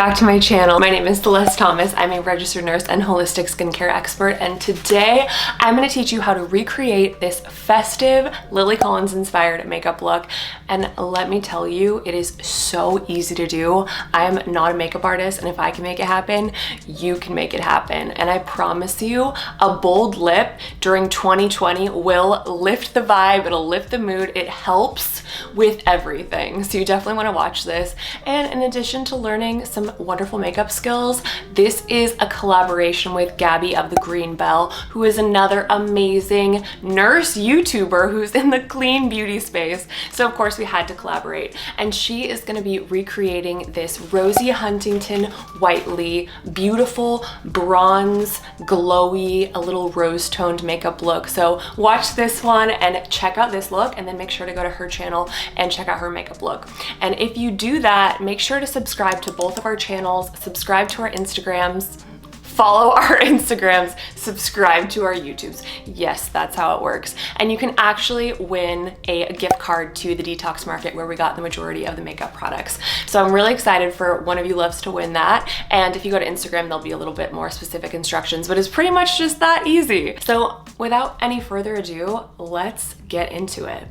back to my channel. My name is Celeste Thomas. I'm a registered nurse and holistic skincare expert, and today I'm going to teach you how to recreate this festive Lily Collins inspired makeup look. And let me tell you, it is so easy to do. I'm not a makeup artist, and if I can make it happen, you can make it happen. And I promise you, a bold lip during 2020 will lift the vibe, it'll lift the mood, it helps with everything. So you definitely want to watch this. And in addition to learning some wonderful makeup skills, this is a collaboration with Gabby of the Green Bell, who is another amazing nurse YouTuber who's in the clean beauty space. So of course we had to collaborate, and she is going to be recreating this Rosie Huntington-Whiteley beautiful bronze glowy, a little rose toned makeup look. So watch this one and check out this look, and then make sure to go to her channel and check out her makeup look. And if you do that, make sure to subscribe to both of our channels, subscribe to our Instagrams, follow our Instagrams, subscribe to our YouTubes. Yes, that's how it works. And you can actually win a gift card to the Detox Market, where we got the majority of the makeup products. So I'm really excited for one of you loves to win that. And if you go to Instagram, there'll be a little bit more specific instructions, but it's pretty much just that easy. So without any further ado, let's get into it.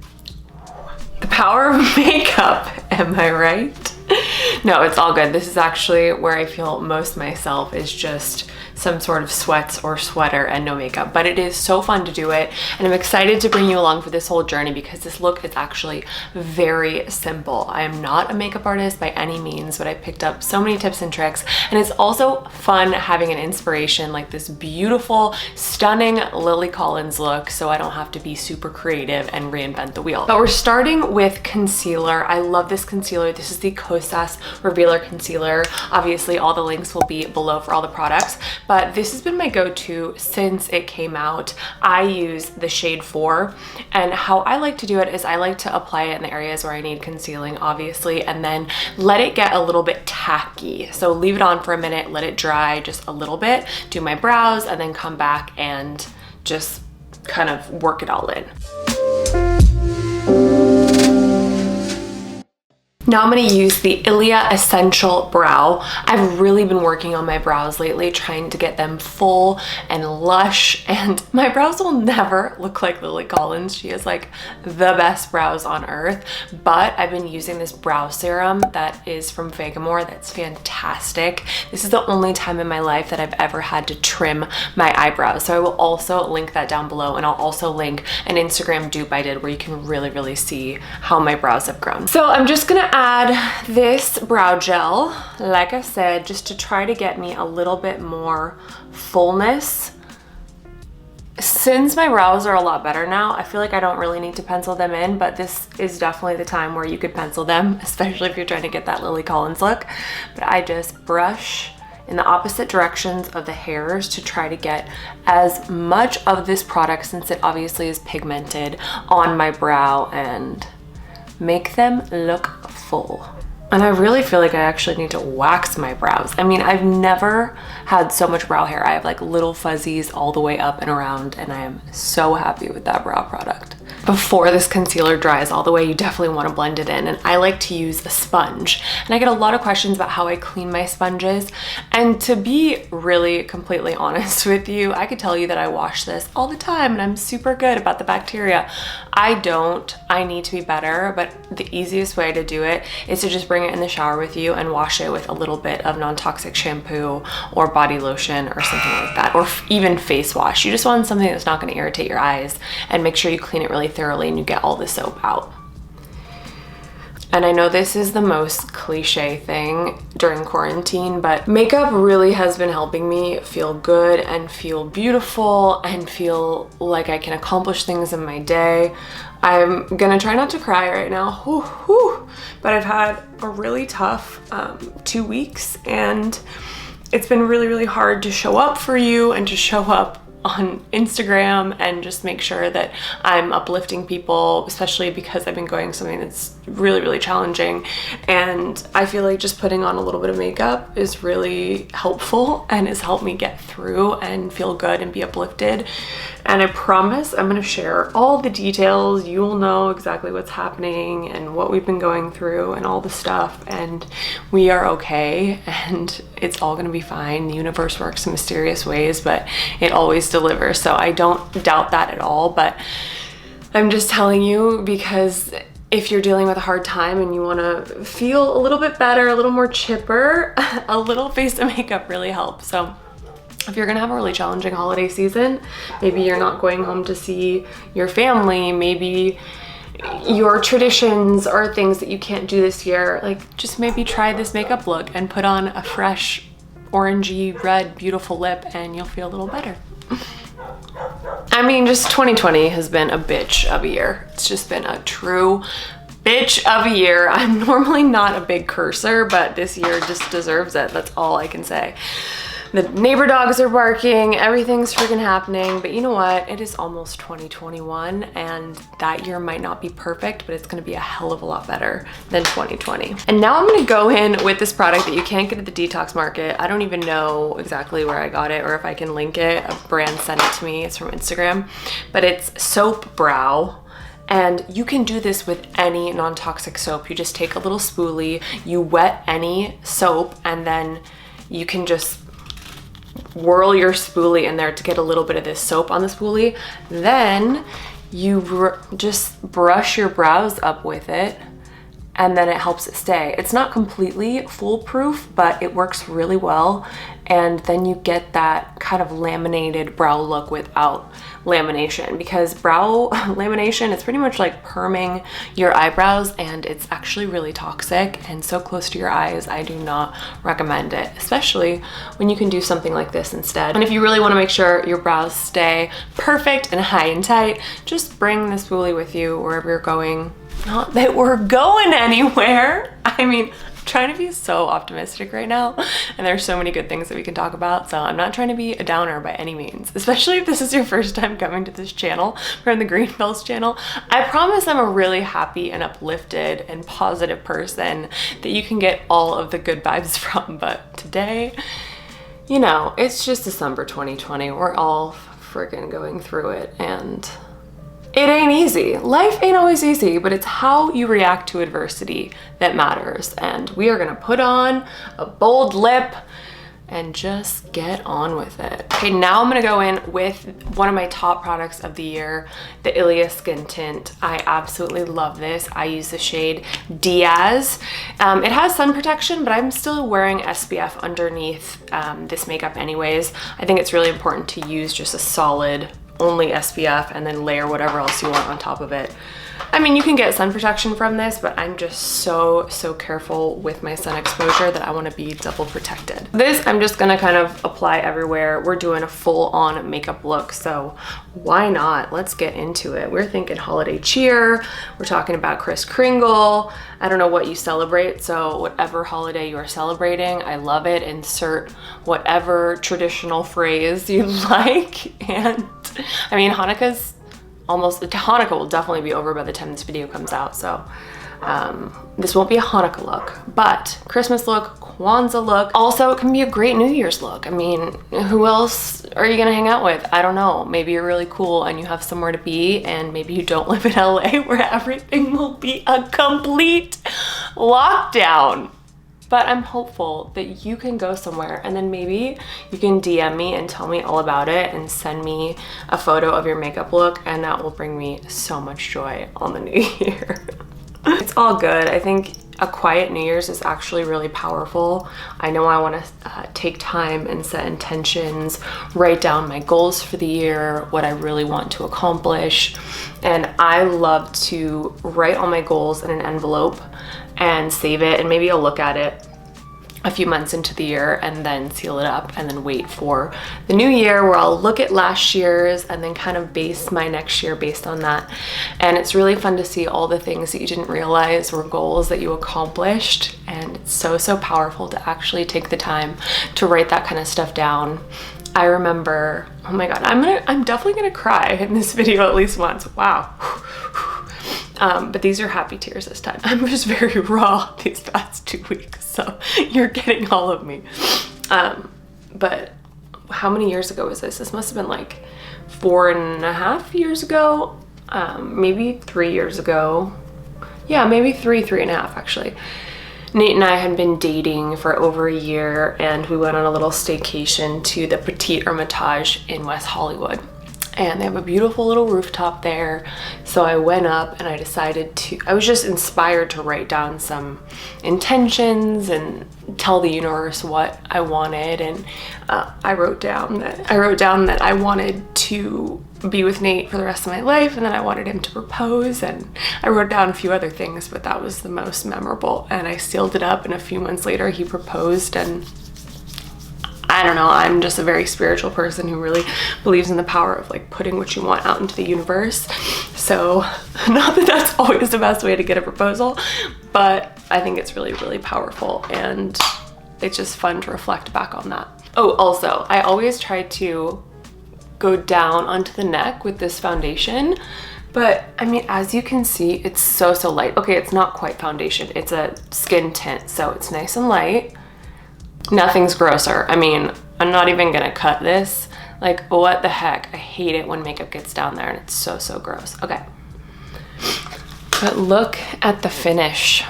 The power of makeup, am I right? No, it's all good. This is actually where I feel most myself, is just some sort of sweats or sweater and no makeup, but it is so fun to do it, and I'm excited to bring you along for this whole journey because this look is actually very simple. I am not a makeup artist by any means, but I picked up so many tips and tricks, and it's also fun having an inspiration like this beautiful, stunning Lily Collins look, so I don't have to be super creative and reinvent the wheel. But we're starting with concealer. I love this concealer. This is the Kosas Revealer Concealer. Obviously, all the links will be below for all the products, but this has been my go-to since it came out. I use the shade 4, and how I like to do it is I like to apply it in the areas where I need concealing, obviously, and then let it get a little bit tacky. So leave it on for a minute, let it dry just a little bit, do my brows, and then come back and just kind of work it all in. Now I'm going to use the Ilia Essential Brow. I've really been working on my brows lately, trying to get them full and lush, and my brows will never look like Lily Collins. She has like the best brows on earth, but I've been using this brow serum that is from Vegamore that's fantastic. This is the only time in my life that I've ever had to trim my eyebrows, so I will also link that down below, and I'll also link an Instagram dupe I did where you can really see how my brows have grown. So I'm just gonna add this brow gel, like I said, just to try to get me a little bit more fullness. Since my brows are a lot better now, I feel like I don't really need to pencil them in, but this is definitely the time where you could pencil them, especially if you're trying to get that Lily Collins look. But I just brush in the opposite directions of the hairs to try to get as much of this product, since it obviously is pigmented, on my brow and make them look full. And I really feel like I actually need to wax my brows. I mean, I've never had so much brow hair. I have like little fuzzies all the way up and around, and I am so happy with that brow product. Before this concealer dries all the way, you definitely want to blend it in, and I like to use a sponge. And I get a lot of questions about how I clean my sponges, and to be really completely honest with you, I could tell you that I wash this all the time and I'm super good about the bacteria. I don't. I need to be better, but the easiest way to do it is to just bring it in the shower with you and wash it with a little bit of non-toxic shampoo or body lotion or something like that, or even face wash. You just want something that's not going to irritate your eyes, and make sure you clean it really thoroughly and you get all the soap out. And I know this is the most cliche thing during quarantine, but makeup really has been helping me feel good and feel beautiful and feel like I can accomplish things in my day. I'm gonna try not to cry right now, but I've had a really tough 2 weeks, and it's been really hard to show up for you and to show up on Instagram and just make sure that I'm uplifting people, especially because I've been going something that's really, really challenging. And I feel like just putting on a little bit of makeup is really helpful and has helped me get through and feel good and be uplifted. And I promise I'm gonna share all the details. You will know exactly what's happening and what we've been going through and all the stuff, and we are okay, and it's all gonna be fine. The universe works in mysterious ways, but it always delivers. So I don't doubt that at all, but I'm just telling you because if you're dealing with a hard time and you wanna feel a little bit better, a little more chipper, a little face of makeup really helps. So if you're gonna have a really challenging holiday season, maybe you're not going home to see your family, maybe your traditions are things that you can't do this year, like just maybe try this makeup look and put on a fresh orangey red beautiful lip and you'll feel a little better. I mean, just 2020 has been a bitch of a year. It's just been a true bitch of a year. I'm normally not a big cursor, but this year just deserves it. That's all I can say. The neighbor dogs are barking, everything's freaking happening, but you know what? It is almost 2021 and that year might not be perfect, but it's gonna be a hell of a lot better than 2020. And now I'm gonna go in with this product that you can't get at the Detox Market. I don't even know exactly where I got it or if I can link it. A brand sent it to me, it's from Instagram, but it's Soap Brow. And you can do this with any non-toxic soap. You just take a little spoolie, you wet any soap, and then you can just whirl your spoolie in there to get a little bit of this soap on the spoolie. Then you just brush your brows up with it and then it helps it stay. It's not completely foolproof, but it works really well. And then you get that kind of laminated brow look without lamination, because brow lamination is pretty much like perming your eyebrows and it's actually really toxic and so close to your eyes. I do not recommend it, especially when you can do something like this instead. And if you really want to make sure your brows stay perfect and high and tight, just bring the spoolie with you wherever you're going. Not that we're going anywhere. I mean, I'm trying to be so optimistic right now and there's so many good things that we can talk about, so I'm not trying to be a downer by any means, especially if this is your first time coming to this channel from the Greenbells channel. I promise I'm a really happy and uplifted and positive person that you can get all of the good vibes from, but today, you know, it's just December 2020. We're all freaking going through it and it ain't easy. Life ain't always easy, but it's how you react to adversity that matters. And we are gonna put on a bold lip and just get on with it. Okay, now I'm gonna go in with one of my top products of the year, the Ilia Skin Tint. I absolutely love this. I use the shade Diaz. It has sun protection, but I'm still wearing SPF underneath this makeup anyways. I think it's really important to use just a solid only SPF and then layer whatever else you want on top of it. I mean, you can get sun protection from this, but I'm just so careful with my sun exposure that I want to be double protected. This I'm just gonna kind of apply everywhere. We're doing a full-on makeup look, so why not? Let's get into it. We're thinking holiday cheer. We're talking about Kris Kringle. I don't know what you celebrate, so whatever holiday you are celebrating, I love it. Insert whatever traditional phrase you like. And I mean, Hanukkah will definitely be over by the time this video comes out, so this won't be a Hanukkah look, but Christmas look, Kwanzaa look. Also, it can be a great New Year's look. I mean, who else are you gonna hang out with? I don't know. Maybe you're really cool and you have somewhere to be, and maybe you don't live in LA where everything will be a complete lockdown. But I'm hopeful that you can go somewhere and then maybe you can DM me and tell me all about it and send me a photo of your makeup look, and that will bring me so much joy on the new year. It's all good. I think a quiet New Year's is actually really powerful. I know I want to take time and set intentions, write down my goals for the year, what I really want to accomplish. And I love to write all my goals in an envelope and save it, and maybe I'll look at it a few months into the year and then seal it up and then wait for the new year where I'll look at last year's and then kind of base my next year based on that. And it's really fun to see all the things that you didn't realize were goals that you accomplished, and it's so powerful to actually take the time to write that kind of stuff down I remember, oh my God, I'm definitely gonna cry in this video at least once. Wow. But these are happy tears this time. I'm just very raw these past 2 weeks, so you're getting all of me. But how many years ago was this? This must have been like 4.5 years ago, maybe 3 years ago. Yeah, maybe 3.5 actually. Nate and I had been dating for over a year, and we went on a little staycation to the Petit Hermitage in West Hollywood. And they have a beautiful little rooftop there. So I went up and I was just inspired to write down some intentions and tell the universe what I wanted. And I wrote down that I wanted to be with Nate for the rest of my life, and then I wanted him to propose, and I wrote down a few other things, but that was the most memorable. And I sealed it up, and a few months later he proposed. And I don't know, I'm just a very spiritual person who really believes in the power of like putting what you want out into the universe. So not that that's always the best way to get a proposal, but I think it's really, really powerful, and it's just fun to reflect back on that. Oh, also, I always try to go down onto the neck with this foundation, but I mean, as you can see, it's so light. Okay, it's not quite foundation, it's a skin tint, so it's nice and light. Nothing's grosser. I mean, I'm not even gonna cut this. Like, what the heck? I hate it when makeup gets down there and it's so gross. Okay. But look at the finish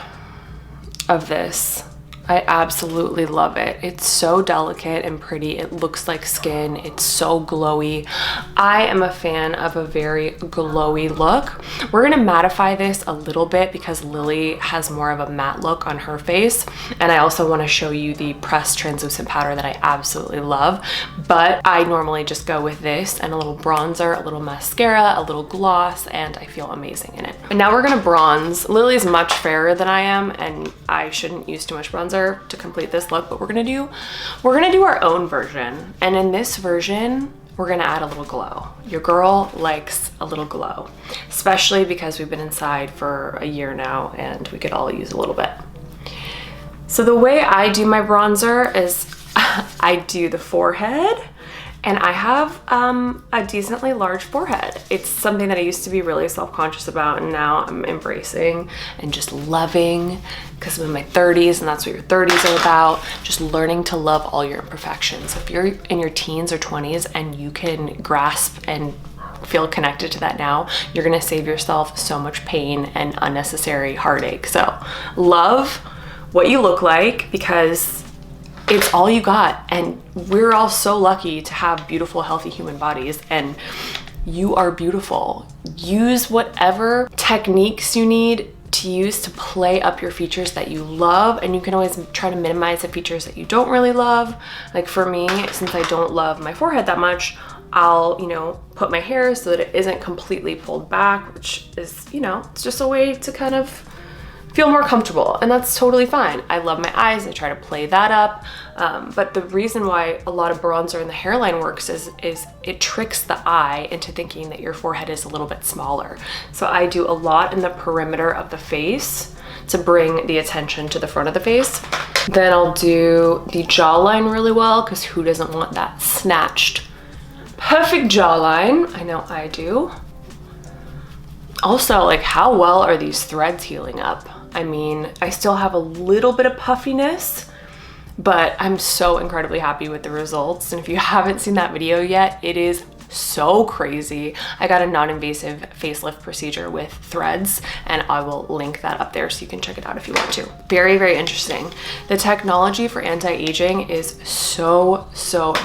of this. I absolutely love it. It's so delicate and pretty. It looks like skin. It's so glowy. I am a fan of a very glowy look. We're gonna mattify this a little bit because Lily has more of a matte look on her face. And I also wanna show you the pressed translucent powder that I absolutely love. But I normally just go with this and a little bronzer, a little mascara, a little gloss, and I feel amazing in it. And now we're gonna bronze. Lily's much fairer than I am, and I shouldn't use too much bronzer to complete this look, but we're gonna do our own version. And in this version, we're gonna add a little glow. Your girl likes a little glow, especially because we've been inside for a year now and we could all use a little bit. So the way I do my bronzer is I do the forehead, and I have a decently large forehead. It's something that I used to be really self-conscious about, and now I'm embracing and just loving, because I'm in my 30s and that's what your 30s are about. Just learning to love all your imperfections. If you're in your teens or 20s and you can grasp and feel connected to that now, you're gonna save yourself so much pain and unnecessary heartache. So love what you look like, because it's all you got, and we're all so lucky to have beautiful, healthy human bodies, and you are beautiful. Use whatever techniques you need to use to play up your features that you love, and you can always try to minimize the features that you don't really love. Like for me, since I don't love my forehead that much, I'll, put my hair so that it isn't completely pulled back, which is, it's just a way to kind of feel more comfortable, and that's totally fine. I love my eyes, I try to play that up, but the reason why a lot of bronzer in the hairline works is it tricks the eye into thinking that your forehead is a little bit smaller. So I do a lot in the perimeter of the face to bring the attention to the front of the face. Then I'll do the jawline really well, because who doesn't want that snatched, perfect jawline? I know I do. Also, like, how well are these threads healing up? I mean, I still have a little bit of puffiness, but I'm so incredibly happy with the results. And if you haven't seen that video yet, it is so crazy. I got a non-invasive facelift procedure with threads, and I will link that up there so you can check it out if you want to. Very, very interesting. The technology for anti-aging is so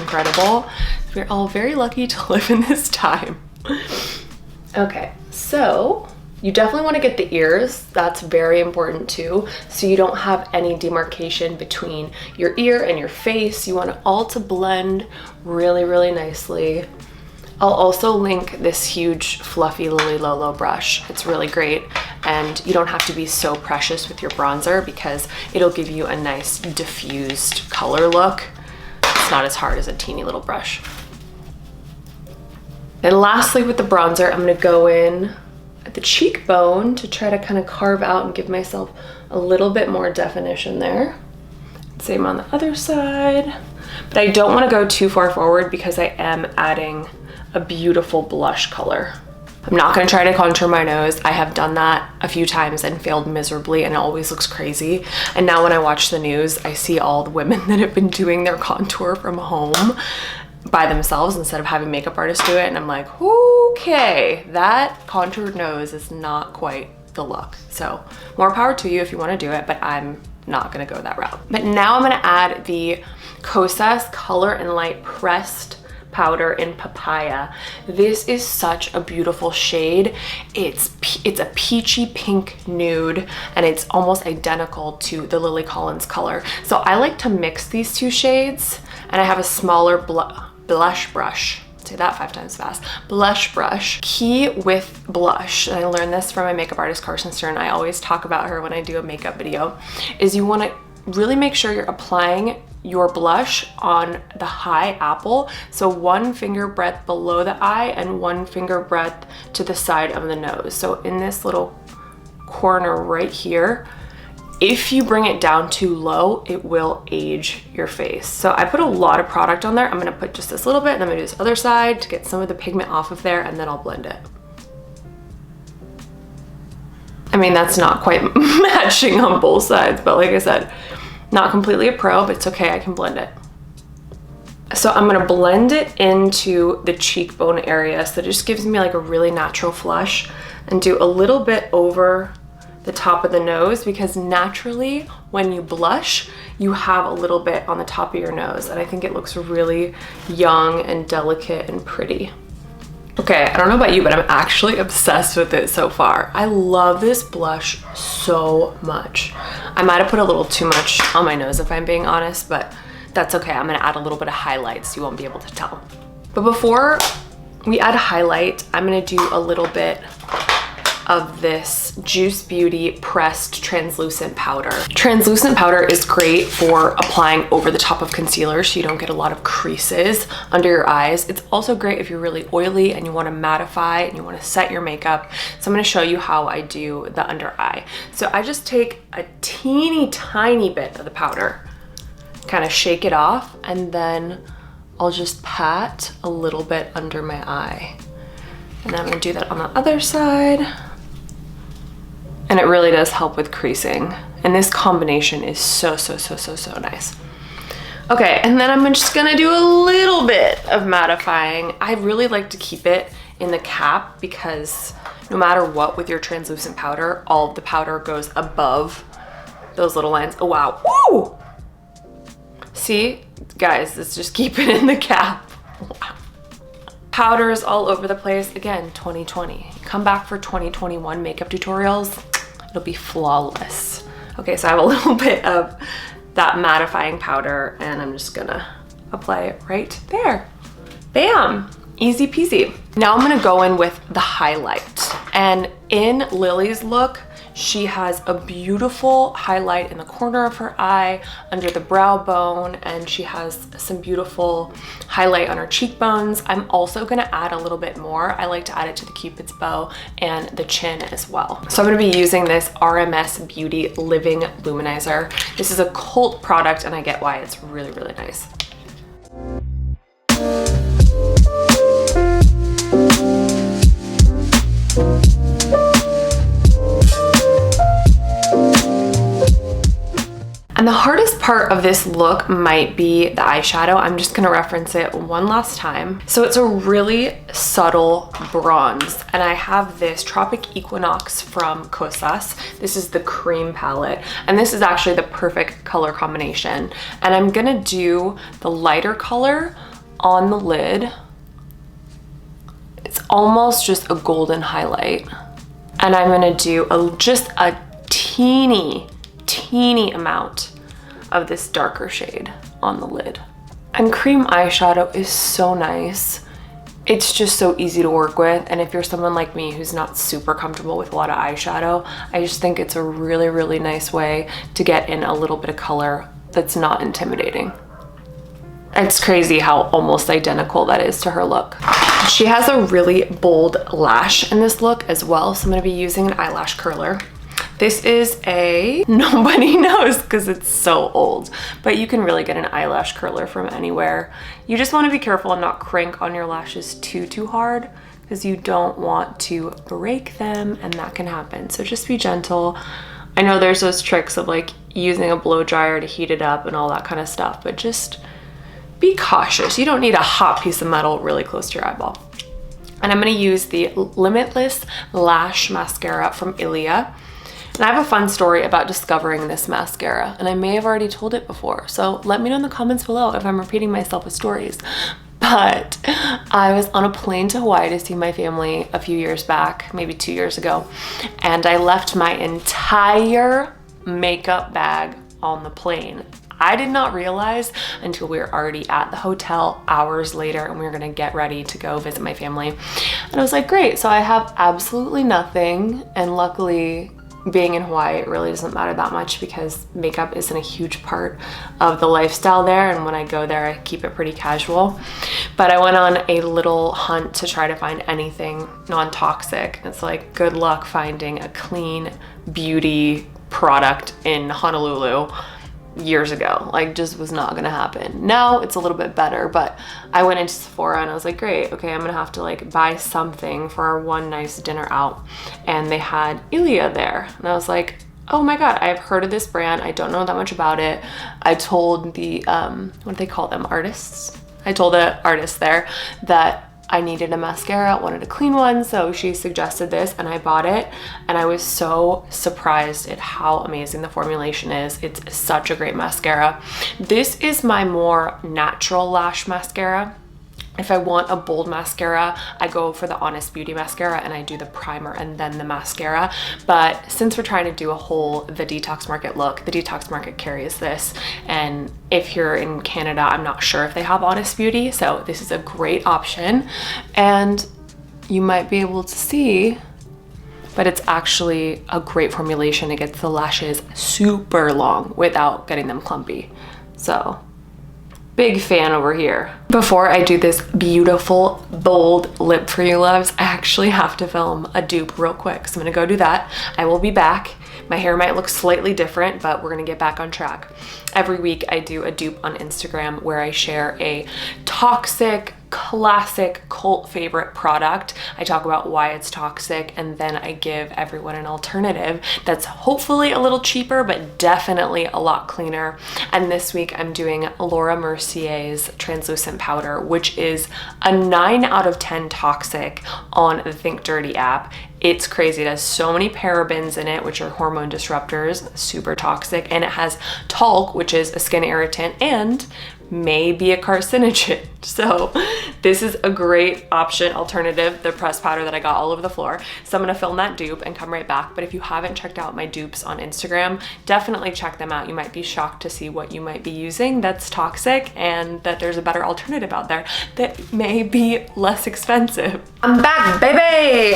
incredible. We're all very lucky to live in this time. Okay, so you definitely want to get the ears. That's very important too, so you don't have any demarcation between your ear and your face. You want it all to blend really, really nicely. I'll also link this huge fluffy Lily Lolo brush. It's really great, and you don't have to be so precious with your bronzer because it'll give you a nice diffused color look. It's not as hard as a teeny little brush. And lastly, with the bronzer, I'm gonna go in at the cheekbone to try to kind of carve out and give myself a little bit more definition there. Same on the other side. But I don't want to go too far forward because I am adding a beautiful blush color. I'm not going to try to contour my nose. I have done that a few times and failed miserably, and it always looks crazy. And now when I watch the news, I see all the women that have been doing their contour from home by themselves instead of having makeup artists do it, and I'm like, okay, that contoured nose is not quite the look. So more power to you if you want to do it, but I'm not going to go that route. But now I'm going to add the Kosas Color and Light Pressed powder in Papaya. This is such a beautiful shade. It's a peachy pink nude, and it's almost identical to the Lily Collins color. So I like to mix these two shades, and I have a smaller blush brush. Say that 5 times fast. Blush brush. Key with blush, and I learned this from my makeup artist Carson Stern. I always talk about her when I do a makeup video, is you want to really make sure you're applying your blush on the high apple. So 1 finger breadth below the eye and 1 finger breadth to the side of the nose. So in this little corner right here, if you bring it down too low, it will age your face. So I put a lot of product on there. I'm gonna put just this little bit, and I'm gonna do this other side to get some of the pigment off of there, and then I'll blend it. I mean, that's not quite matching on both sides, but like I said, not completely a pro, but it's okay, I can blend it. So I'm gonna blend it into the cheekbone area, so it just gives me like a really natural flush, and do a little bit over the top of the nose, because naturally when you blush, you have a little bit on the top of your nose, and I think it looks really young and delicate and pretty. Okay, I don't know about you, but I'm actually obsessed with it so far. I love this blush so much. I might have put a little too much on my nose if I'm being honest, but that's okay. I'm gonna add a little bit of highlight so you won't be able to tell. But before we add highlight, I'm gonna do a little bit of this Juice Beauty pressed translucent powder. Translucent powder is great for applying over the top of concealer so you don't get a lot of creases under your eyes. It's also great if you're really oily and you want to mattify and you want to set your makeup. So I'm going to show you how I do the under eye. So I just take a teeny tiny bit of the powder, kind of shake it off, and then I'll just pat a little bit under my eye. And then I'm going to do that on the other side. And it really does help with creasing. And this combination is so nice. Okay, and then I'm just gonna do a little bit of mattifying. I really like to keep it in the cap because no matter what with your translucent powder, all of the powder goes above those little lines. Oh wow, woo! See, guys, let's just keep it in the cap. Wow. Powders all over the place. Again, 2020. Come back for 2021 makeup tutorials. It'll be flawless. Okay, so I have a little bit of that mattifying powder, and I'm just gonna apply it right there. Bam, easy peasy. Now I'm gonna go in with the highlight. And in Lily's look, she has a beautiful highlight in the corner of her eye, under the brow bone, and she has some beautiful highlight on her cheekbones. I'm also gonna add a little bit more. I like to add it to the Cupid's bow and the chin as well. So I'm gonna be using this RMS Beauty Living Luminizer. This is a cult product, and I get why. It's really nice. And the hardest part of this look might be the eyeshadow. I'm just gonna reference it one last time. So it's a really subtle bronze, and I have this Tropic Equinox from Kosas. This is the cream palette, and this is actually the perfect color combination. And I'm gonna do the lighter color on the lid. It's almost just a golden highlight. And I'm gonna do just a teeny amount of this darker shade on the lid. And cream eyeshadow is so nice. It's just so easy to work with, and if you're someone like me who's not super comfortable with a lot of eyeshadow, I just think it's a really nice way to get in a little bit of color that's not intimidating. It's crazy how almost identical that is to her look. She has a really bold lash in this look as well, so I'm gonna be using an eyelash curler. This is a, nobody knows because it's so old, but you can really get an eyelash curler from anywhere. You just want to be careful and not crank on your lashes too hard because you don't want to break them, and that can happen. So just be gentle. I know there's those tricks of like using a blow dryer to heat it up and all that kind of stuff, but just be cautious. You don't need a hot piece of metal really close to your eyeball. And I'm gonna use the Limitless Lash Mascara from Ilia. And I have a fun story about discovering this mascara, and I may have already told it before, so let me know in the comments below if I'm repeating myself with stories. But I was on a plane to Hawaii to see my family a few years back, maybe 2 years ago, and I left my entire makeup bag on the plane. I did not realize until we were already at the hotel hours later and we were gonna get ready to go visit my family. And I was like, great, so I have absolutely nothing, and luckily, being in Hawaii, it really doesn't matter that much because makeup isn't a huge part of the lifestyle there, and when I go there I keep it pretty casual. But I went on a little hunt to try to find anything non-toxic. It's like, good luck finding a clean beauty product in Honolulu years ago. Like, just was not gonna happen. Now it's a little bit better, but I went into Sephora and I was like, great, okay, I'm gonna have to like buy something for our one nice dinner out, and they had Ilia there, and I was like, oh my god, I've heard of this brand, I don't know that much about it. I told the what do they call them, artists? I told the artist there that I needed a mascara, wanted a clean one, so she suggested this and I bought it, and I was so surprised at how amazing the formulation is. It's such a great mascara. This is my more natural lash mascara. If I want a bold mascara, I go for the Honest Beauty mascara and I do the primer and then the mascara. But since we're trying to do a whole the Detox Market look, the Detox Market carries this. And if you're in Canada, I'm not sure if they have Honest Beauty, so this is a great option. And you might be able to see, but it's actually a great formulation. It gets the lashes super long without getting them clumpy. So big fan over here. Before I do this beautiful, bold lip for you loves, I actually have to film a dupe real quick. So I'm gonna go do that. I will be back. My hair might look slightly different, but we're gonna get back on track. Every week I do a dupe on Instagram where I share a toxic, classic cult favorite product. I talk about why it's toxic, and then I give everyone an alternative that's hopefully a little cheaper, but definitely a lot cleaner. And this week I'm doing Laura Mercier's translucent powder, which is a 9 out of 10 toxic on the Think Dirty app. It's crazy. It has so many parabens in it, which are hormone disruptors, super toxic, and it has talc, which is a skin irritant and may be a carcinogen. So this is a great option, alternative, the pressed powder that I got all over the floor. So I'm gonna film that dupe and come right back. But if you haven't checked out my dupes on Instagram, definitely check them out. You might be shocked to see what you might be using that's toxic, and that there's a better alternative out there that may be less expensive. I'm back, baby!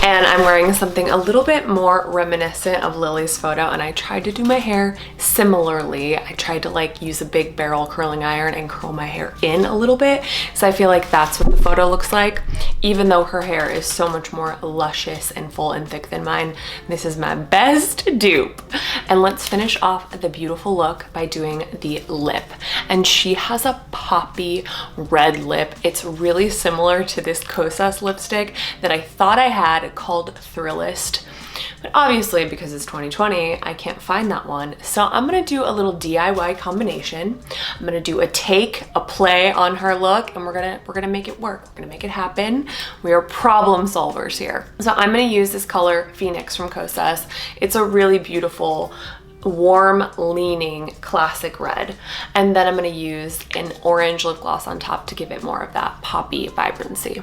And I'm wearing something a little bit more reminiscent of Lily's photo, and I tried to do my hair similarly. I tried to like use a big barrel curling iron and curl my hair in a little bit, so I feel like that's what the photo looks like, even though her hair is so much more luscious and full and thick than mine. This is my best dupe. And let's finish off the beautiful look by doing the lip. And she has a poppy red lip. It's really similar to this Kosas lipstick that I thought I had called Thrillist. But obviously, because it's 2020, I can't find that one. So I'm gonna do a little DIY combination. I'm gonna do a take, a play on her look, and we're gonna make it work. We're gonna make it happen. We are problem solvers here. So I'm gonna use this color Phoenix from Kosas. It's a really beautiful, warm leaning classic red, and then I'm going to use an orange lip gloss on top to give it more of that poppy vibrancy.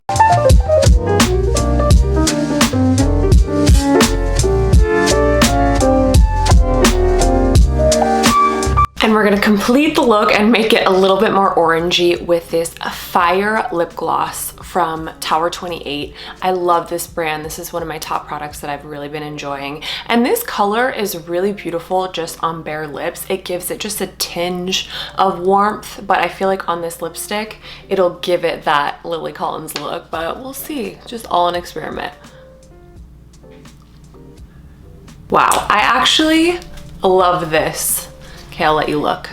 And we're gonna complete the look and make it a little bit more orangey with this Fire lip gloss from Tower 28. I love this brand. This is one of my top products that I've really been enjoying. And this color is really beautiful just on bare lips. It gives it just a tinge of warmth, but I feel like on this lipstick, it'll give it that Lily Collins look, but we'll see. Just all an experiment. Wow, I actually love this. Okay, I'll let you look.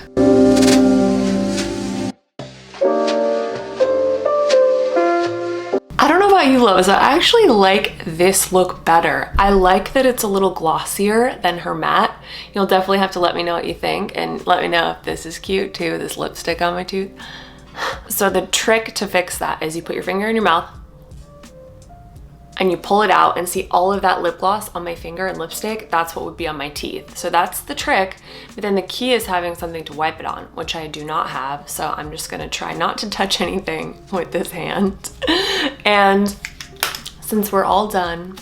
I don't know about you, loves, I actually like this look better. I like that it's a little glossier than her matte. You'll definitely have to let me know what you think, and let me know if this is cute too, this lipstick on my tooth. So the trick to fix that is you put your finger in your mouth and you pull it out and see all of that lip gloss on my finger and lipstick. That's what would be on my teeth. So that's the trick. But then the key is having something to wipe it on, which I do not have. So I'm just gonna try not to touch anything with this hand. And since we're all done,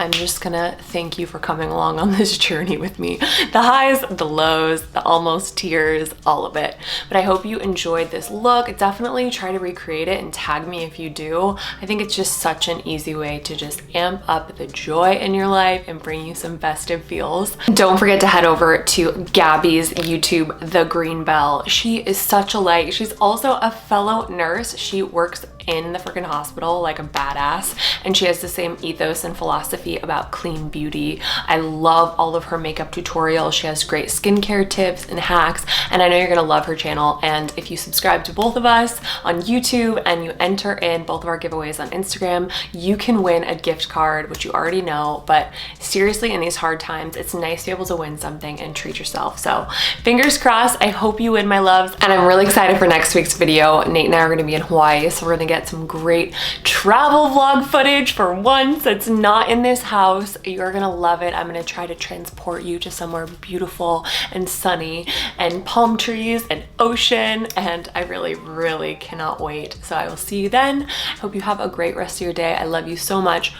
I'm just gonna thank you for coming along on this journey with me. The highs, the lows, the almost tears, all of it. But I hope you enjoyed this look. Definitely try to recreate it and tag me if you do. I think it's just such an easy way to just amp up the joy in your life and bring you some festive feels. Don't forget to head over to Gabby's YouTube, The Green Bell. She is such a light. She's also a fellow nurse. She works in the freaking hospital like a badass, and she has the same ethos and philosophy about clean beauty. I love all of her makeup tutorials. She has great skincare tips and hacks, and I know you're gonna love her channel. And if you subscribe to both of us on YouTube and you enter in both of our giveaways on Instagram, you can win a gift card, which you already know. But seriously, in these hard times, it's nice to be able to win something and treat yourself. So fingers crossed, I hope you win, my loves. And I'm really excited for next week's video. Nate and I are gonna be in Hawaii, so we're gonna get some great travel vlog footage for once that's not in this house. You're gonna love it. I'm gonna try to transport you to somewhere beautiful and sunny and palm trees and ocean, and I really, really cannot wait. So I will see you then. I hope you have a great rest of your day. I love you so much.